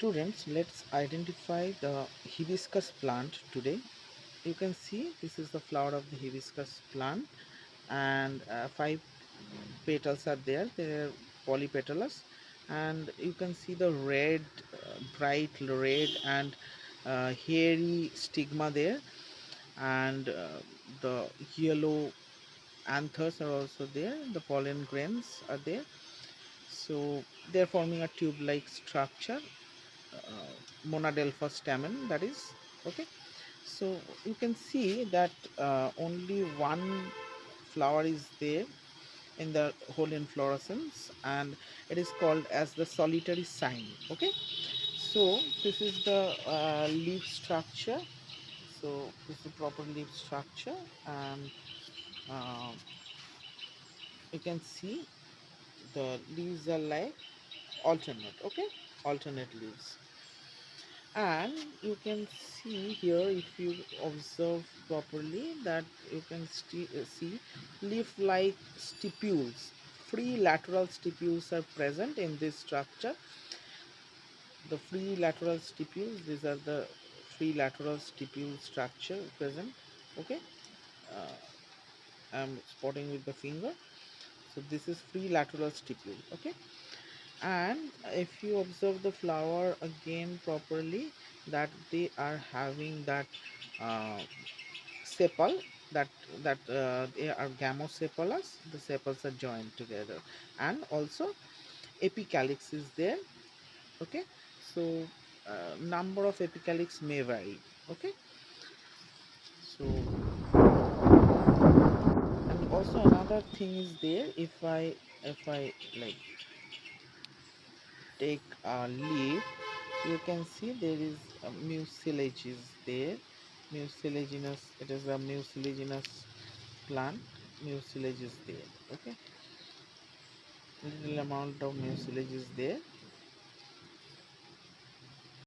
Students, let's identify the hibiscus plant today. You can see this is the flower of the hibiscus plant, and five petals are there. They're polypetalous, and you can see the red, bright red and hairy stigma there, and the yellow anthers are also there. The pollen grains are there, so they're forming a tube-like structure, monadelphous stamen, that is. Okay, so you can see that only one flower is there in the whole inflorescence, and it is called as the solitary sign. Okay, so this is the leaf structure. So this is the proper leaf structure, and uh, you can see the leaves are like alternate. Okay, alternate leaves. And you can see here, if you observe properly, that you can see leaf like stipules. Free lateral stipules are present in this structure. The free lateral stipules, these are the free lateral stipule structure present. Okay, uh, I'm spotting with the finger. So this is free lateral stipule. Okay, and if you observe the flower again properly, that they are having that uh, sepal, that they are gamosepalous. The sepals are joined together, and also apicalyx is there. Okay, so number of apicalyx may vary. Okay, so, and also another thing is there. If I like take a leaf, you can see there is a mucilage is there. Mucilaginous, it is a mucilaginous plant. Mucilage is there. Okay, little amount of mucilage is there.